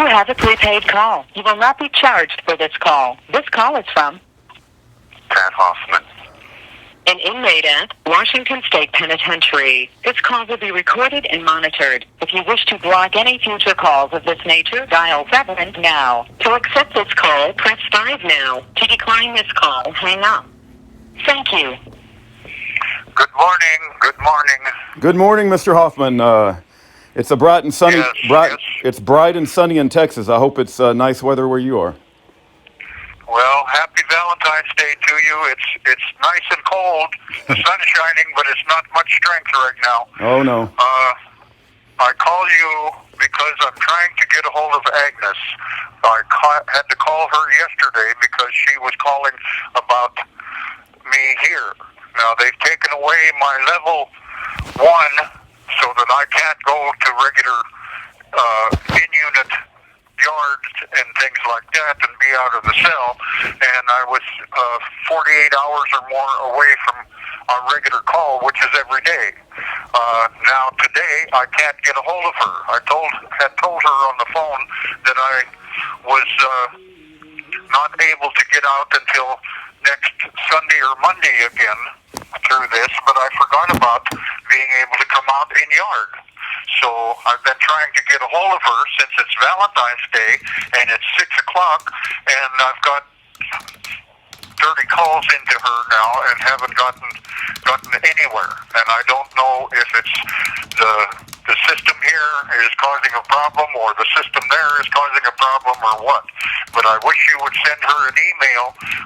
You have a prepaid call. You will not be charged for this call. This call is from Pat Hoffman. an inmate at Washington State Penitentiary. This call will be recorded and monitored. If you wish to block any future calls of this nature, dial 7 now. To accept this call, press 5 now. To decline this call, hang up. Thank you. Good morning. Good morning. Good morning, Mr. Hoffman. It's a bright and sunny. Yes. It's bright and sunny in Texas. I hope it's nice weather where you are. Well, happy Valentine's Day to you. It's nice and cold. The sun is shining, but it's not much strength right now. Oh no. I call you because I'm trying to get a hold of Agnes. I had to call her yesterday because she was calling about me here. Now they've taken away my level 1 so that I can't go to regular in-unit yards and things like that and be out of the cell. And I was 48 hours or more away from our regular call, which is every day. Now today I can't get a hold of her. I had told her on the phone that I was not able to get out until next Sunday or Monday again through this, but I forgot about being able to come out in yard. So I've been trying to get a hold of her since it's Valentine's Day and it's 6 o'clock, and I've got 30 calls into her now and haven't gotten anywhere. And I don't know if it's the system here is causing a problem or the system there is causing a problem or what. But I wish you would send her an email.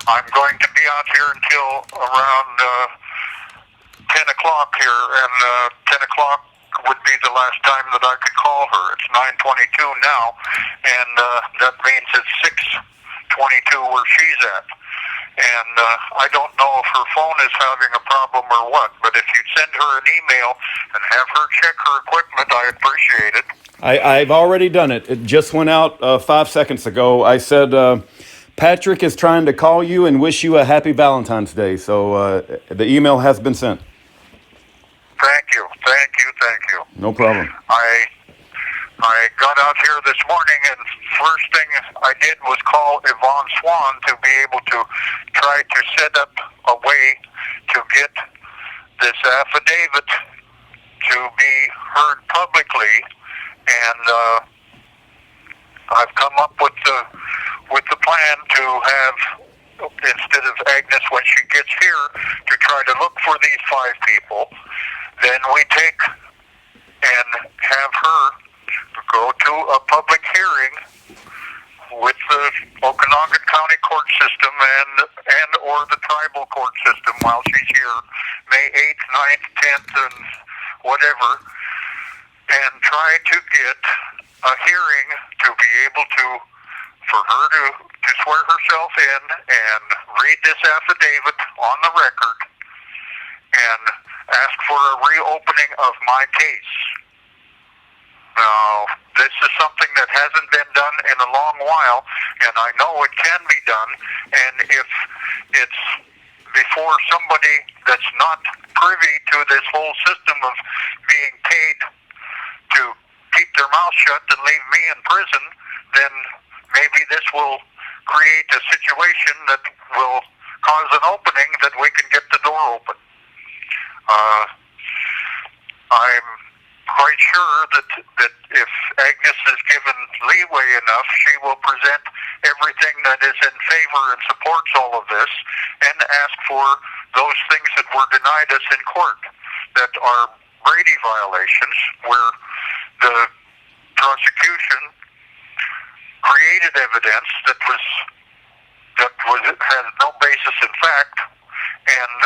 I'm going to be out here until around 10 o'clock here, and 10 o'clock would be the last time that I could call her. It's 9:22 now, and that means it's 6:22 where she's at. And I don't know if her phone is having a problem or what, but if you'd send her an email and have her check her equipment, I appreciate it. I've already done it. It just went out 5 seconds ago. I said, Patrick is trying to call you and wish you a happy Valentine's Day. So the email has been sent. Thank you. No problem. I got out here this morning, and first thing I did was call Yvonne Swan to be able to try to set up a way to get this affidavit to be heard publicly, and I've come up with the plan to have, instead of Agnes when she gets here, to try to look for these 5 people. Then we take and have her go to a public hearing with the Okanagan County court system and or the tribal court system while she's here, May 8th, 9th, 10th, and whatever, and try to get a hearing to be able to, for her to swear herself in and read this affidavit on the record and ask for a reopening of my case. Now, this is something that hasn't been done in a long while, and I know it can be done, and if it's before somebody that's not privy to this whole system of being paid to keep their mouth shut and leave me in prison, then maybe this will create a situation that will cause an opening that we can get the door open. I'm quite sure that if Agnes is given leeway enough, she will present everything that is in favor and supports all of this and ask for those things that were denied us in court that are Brady violations, where the prosecution created evidence that has no basis in fact, and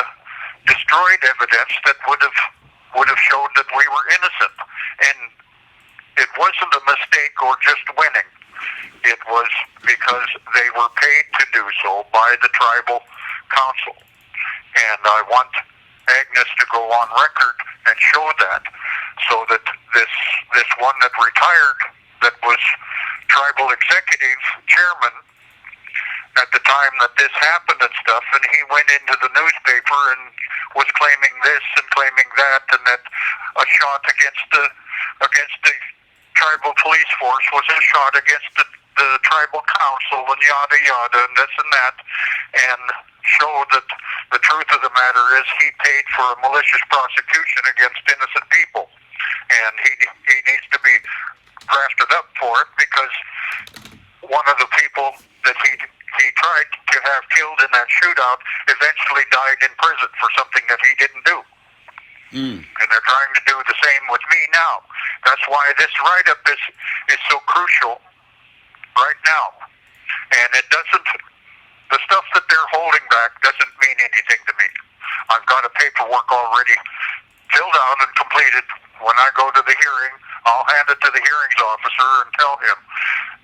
destroyed evidence that would have showed that we were innocent. And it wasn't a mistake or just winning. It was because they were paid to do so by the tribal council. And I want Agnes to go on record and show that, so that this one that retired, that was tribal executive chairman at the time that this happened and stuff, and he went into the newspaper and was claiming this and claiming that, and that a shot against the tribal police force was a shot against the tribal council and yada yada and this and that, and show that the truth of the matter is he paid for a malicious prosecution against innocent people, and he needs to be drafted up for it because one of the people that he tried to have killed in that shootout eventually died in prison for something that he didn't do. And they're trying to do the same with me now. That's why this write-up is so crucial right now. And it doesn't, the stuff that they're holding back doesn't mean anything to me. I've got a paperwork already filled out and completed. When I go to the hearing, I'll hand it to the hearings officer and tell him,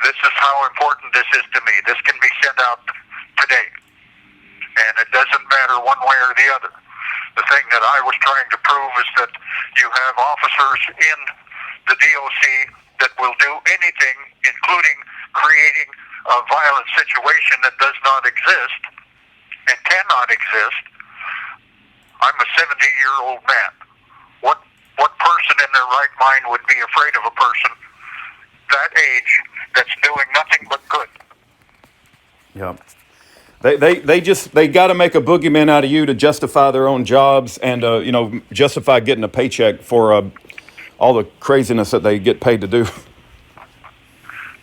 this is how important this is to me. This can be sent out today. And it doesn't matter one way or the other. The thing that I was trying to prove is that you have officers in the DOC that will do anything, including creating a violent situation that does not exist and cannot exist. I'm a 70-year-old man. What person in their right mind would be afraid of a person that age that's doing nothing but good? Yeah. They got to make a boogeyman out of you to justify their own jobs and justify getting a paycheck for all the craziness that they get paid to do.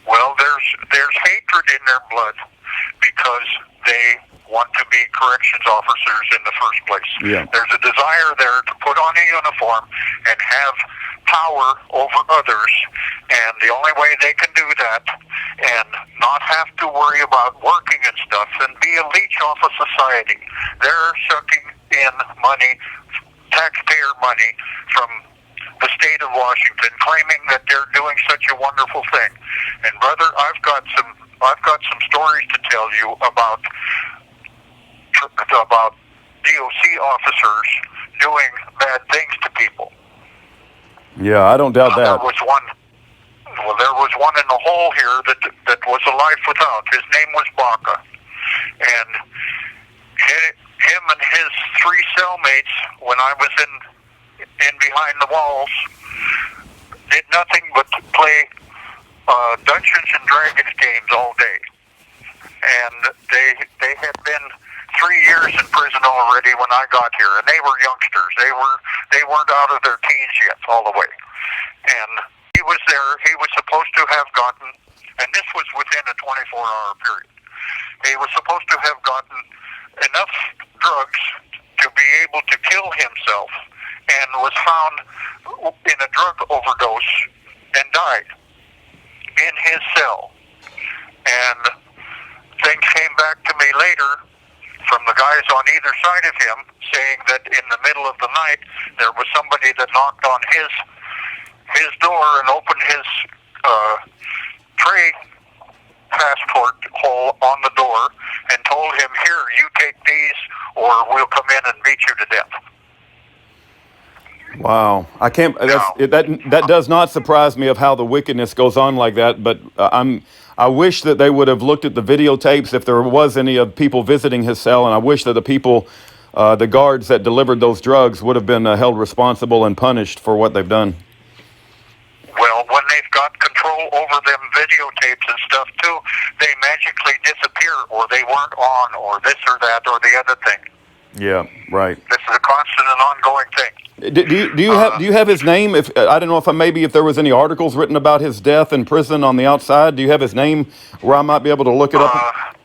Well, there's hatred in their blood because they want to be corrections officers in the first place. Yeah. There's a desire there to put on a uniform and have power over others, and the only way they can do that and not have to worry about working and stuff and be a leech off of society, they're sucking in money, taxpayer money, from the state of Washington, claiming that they're doing such a wonderful thing. And brother, I've got some stories to tell you about DOC officers doing bad things to people. Yeah, I don't doubt that. There was one in the hole here that was a life without. His name was Baca, and him and his three cellmates, when I was in behind the walls, did nothing but play Dungeons and Dragons games all day, and they had been 3 years in prison already when I got here, and they were youngsters. They weren't out of their teens yet, all the way. And he was there. He was supposed to have gotten, and this was within a 24-hour period. He was supposed to have gotten enough drugs to be able to kill himself, and was found in a drug overdose and died in his cell. And things came back to me later from the guys on either side of him saying that in the middle of the night there was somebody that knocked on his door and opened his tray passport hole on the door and told him, "Here, you take these or we'll come in and beat you to death." Wow, I can't. That does not surprise me of how the wickedness goes on like that. But I wish that they would have looked at the videotapes if there was any of people visiting his cell, and I wish that the people, the guards that delivered those drugs, would have been held responsible and punished for what they've done. Well, when they've got control over them videotapes and stuff too, they magically disappear, or they weren't on, or this or that, or the other thing. Yeah, right. This is a constant and ongoing thing. Do you have his name? If I don't know if there was any articles written about his death in prison on the outside. Do you have his name where I might be able to look it up?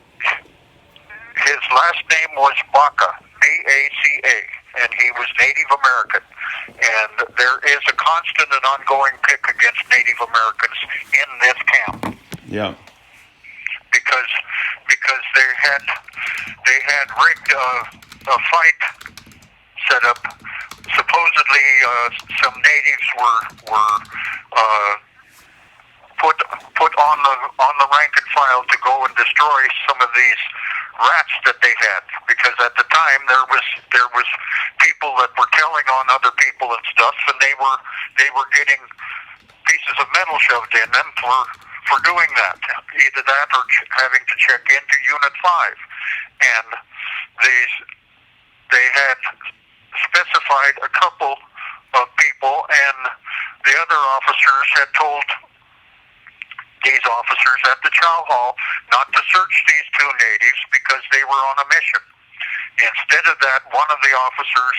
His last name was Baca, B-A-C-A, and he was Native American. And there is a constant and ongoing pick against Native Americans in this camp. Yeah. Because they had rigged a fight set up. Supposedly, some natives were put on the rank and file to go and destroy some of these rats that they had, because at the time there was people that were telling on other people and stuff, and they were getting pieces of metal shoved in them for doing that, either that or having to check into Unit 5, and they had specified a couple of people, and the other officers had told these officers at the chow hall not to search these two natives because they were on a mission. Instead of that, one of the officers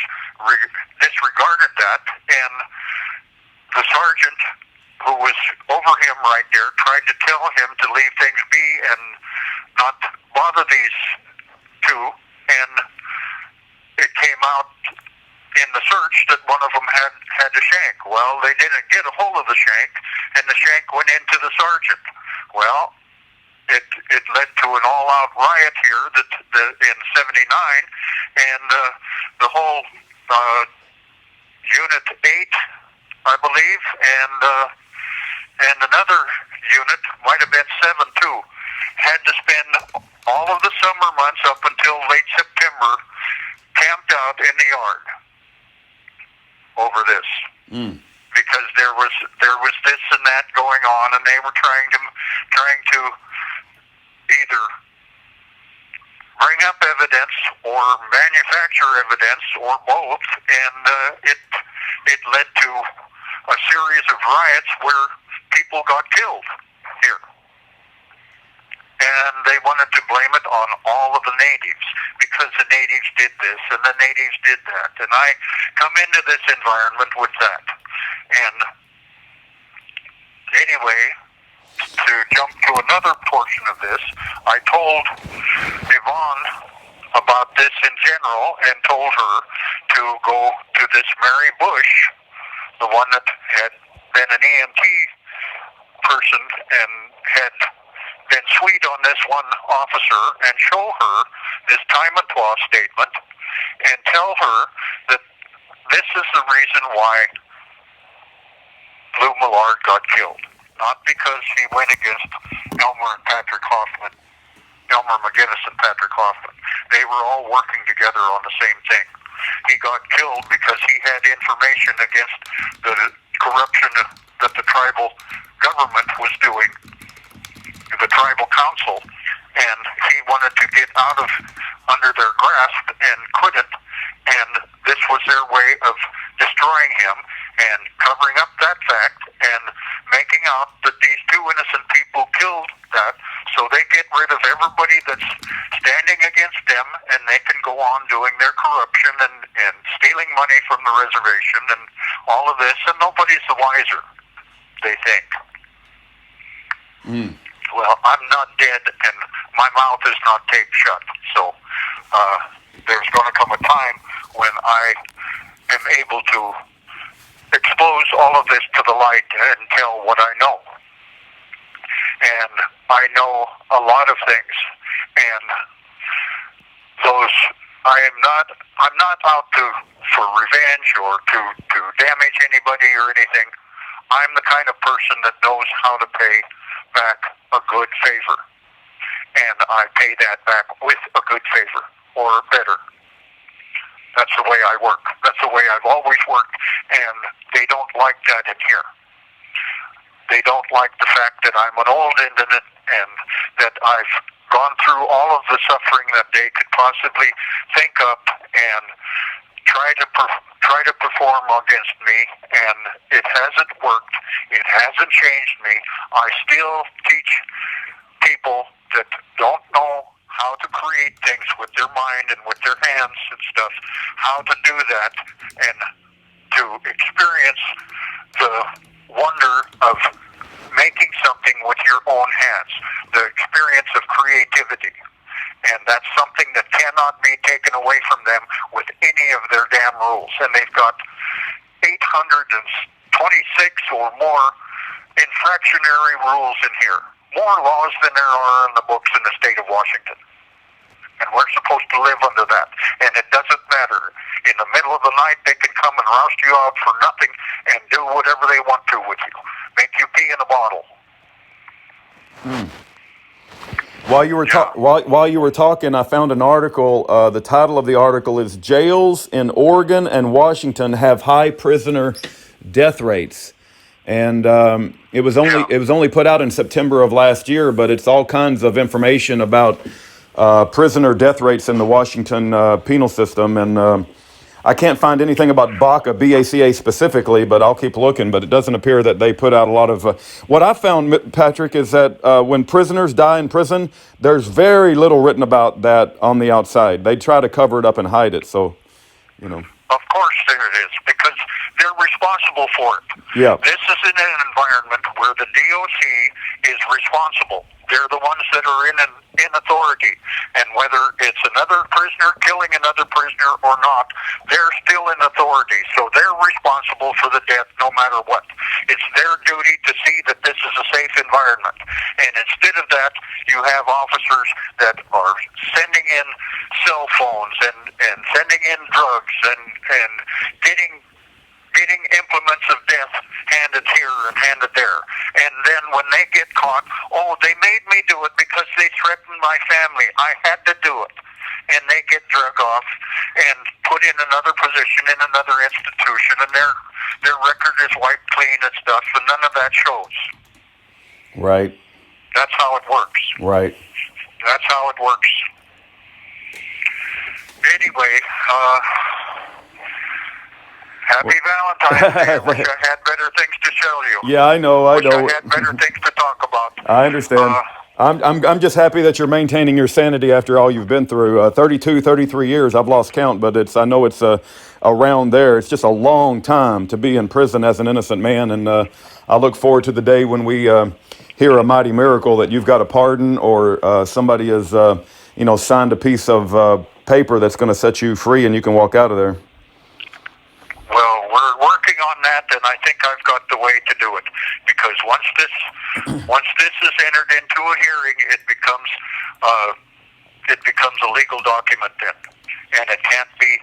disregarded that, and the sergeant who was over him right there tried to tell him to leave things be and not bother these two, and it came out in the search that one of them had a shank. Well, they didn't get a hold of the shank, and the shank went into the sergeant. Well, it led to an all-out riot here in '79, and the whole Unit 8, I believe, and another unit, might have been 7 too, had to spend all of the summer months up until late September camped out in the yard over this. Because there was this and that going on, and they were trying to either bring up evidence or manufacture evidence or both, and it led to a series of riots where people got killed here. And they wanted to blame it on all of the natives because the natives did this and the natives did that. And I come into this environment with that. And anyway, to jump to another portion of this, I told Yvonne about this in general and told her to go to this Mary Bush, the one that had been an EMT person and had been sweet on this one officer, and show her this time and twice statement and tell her that this is the reason why Lou Millard got killed. Not because he went against Elmer McGinnis and Patrick Hoffman. They were all working together on the same thing. He got killed because he had information against the corruption that the tribal government was doing, the tribal council, and he wanted to get out of under their grasp and couldn't, and this was their way of destroying him and covering up that fact and making out that these two innocent people killed that, so they get rid of everybody that's standing against them, and they can go on doing their corruption and stealing money from the reservation and all of this, and nobody's the wiser, they think. Well, I'm not dead, and my mouth is not taped shut, so there's going to come a time when I am able to expose all of this to the light and tell what I know. And I know a lot of things, and I'm not out for revenge or to damage anybody or anything. I'm the kind of person that knows how to pay back a good favor, and I pay that back with a good favor or better. That's the way I work. That's the way I've always worked, and they don't like that in here. They don't like the fact that I'm an old Indian and that I've gone through all of the suffering that they could possibly think up and try to perform against me, and it hasn't worked. It hasn't changed me. I still teach people that don't know how to create things with their mind and with their hands and stuff, how to do that and to experience the wonder of making something with your own hands, the experience of creativity. And that's something that cannot be taken away from them with any of their damn rules. And they've got 826 or more infractionary rules in here. More laws than there are in the books in the state of Washington. And we're supposed to live under that. And it doesn't matter. In the middle of the night, they can come and roust you out for nothing and do whatever they want to with you. Make you pee in a bottle. While you were talking, I found an article. The title of the article is "Jails in Oregon and Washington Have High Prisoner Death Rates," and it was only put out in September of last year. But it's all kinds of information about prisoner death rates in the Washington penal system, and I can't find anything about BACA specifically, but I'll keep looking. But it doesn't appear that they put out a lot of. What I found, Patrick, is that when prisoners die in prison, there's very little written about that on the outside. They try to cover it up and hide it. So, you know. Of course there it is, because they're responsible for it. Yeah. This is in an environment where the DOC is responsible. They're the ones that are in authority. And whether it's another prisoner killing another prisoner or not, they're still in authority. So they're responsible for the death no matter what. It's their duty to see that this is a safe environment. And instead of that, you have officers that are sending in cell phones and sending in drugs and getting implements of death handed here and handed there. And then when they get caught, they made me do it because they threatened my family. I had to do it. And they get drug off and put in another position in another institution, and their record is wiped clean and stuff, and none of that shows. Right. That's how it works. Right. That's how it works. Anyway, happy Valentine's Day. I wish I had better things to show you. Yeah, I know. I I had better things to talk about. I understand. I'm just happy that you're maintaining your sanity after all you've been through. 33 years. I've lost count, but I know it's around there. It's just a long time to be in prison as an innocent man, and I look forward to the day when we hear a mighty miracle that you've got a pardon or somebody has signed a piece of paper that's going to set you free and you can walk out of there. Well, we're working on that, and I think I've got the way to do it. Because once this is entered into a hearing, it becomes a legal document then, and it can't be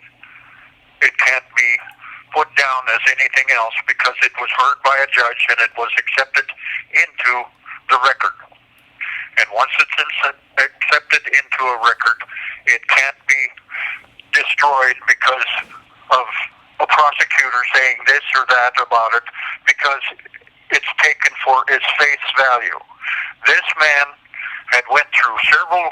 put down as anything else because it was heard by a judge and it was accepted into the record. And once it's accepted into a record, it can't be destroyed because of a prosecutor saying this or that about it, because it's taken for its face value. This man had went through several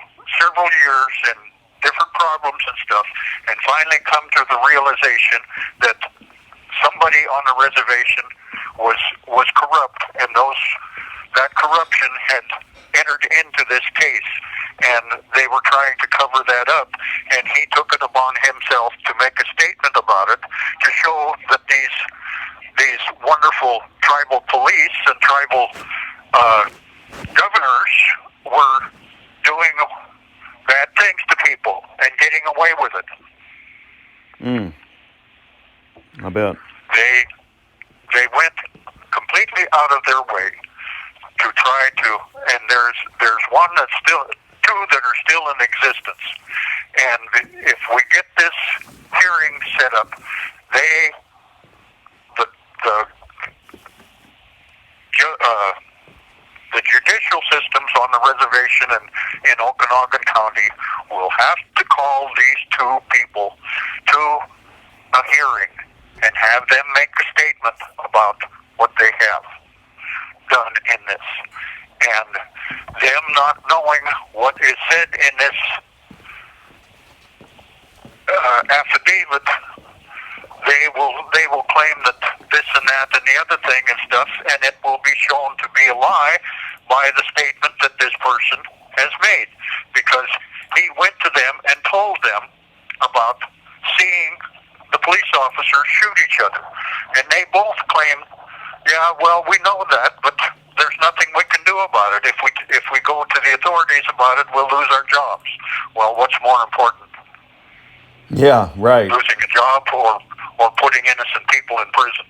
years and different problems and stuff, and finally come to the realization that somebody on the reservation was corrupt, and that corruption had entered into this case, and they were trying to cover that up, and he took it upon himself to make a statement about it to show that these wonderful tribal police and tribal governors were doing bad things to people and getting away with it. I bet. They went completely out of their way to try to, and there's one that's still, two that are still in existence. And if we get this hearing set up, the judicial systems on the reservation in Okanagan County will have to call these two people to a hearing and have them make a statement about what they have done in this. And them not knowing what is said in this affidavit, they will claim that this and that and the other thing and stuff, and it will be shown to be a lie by the statement that this person has made, because he went to them and told them about seeing the police officers shoot each other, and they both claimed, yeah, well, we know that, but there's nothing we can do about it. If we go to the authorities about it, we'll lose our jobs. Well, what's more important? Yeah, right. Losing a job or putting innocent people in prison.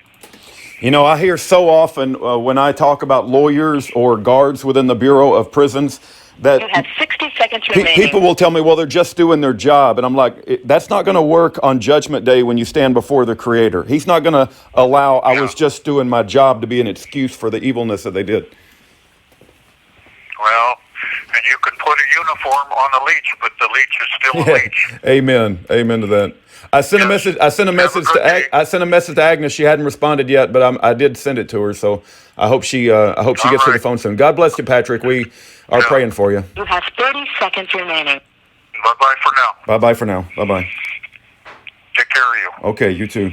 You know, I hear so often when I talk about lawyers or guards within the Bureau of Prisons that you have 60 seconds remaining. People will tell me, well, they're just doing their job. And I'm like, that's not going to work on Judgment Day when you stand before the Creator. He's not going to allow I was just doing my job to be an excuse for the evilness that they did. Well, and you can put a uniform on a leech, but the leech is still a leech. Amen. Amen to that. I sent a message. I sent a message to Agnes. She hadn't responded yet, but I did send it to her. So I hope she gets to the phone soon. God bless you, Patrick. We are praying for you. You have 30 seconds remaining. Bye-bye for now. Bye-bye for now. Bye-bye. Take Take care of you. Okay, you too.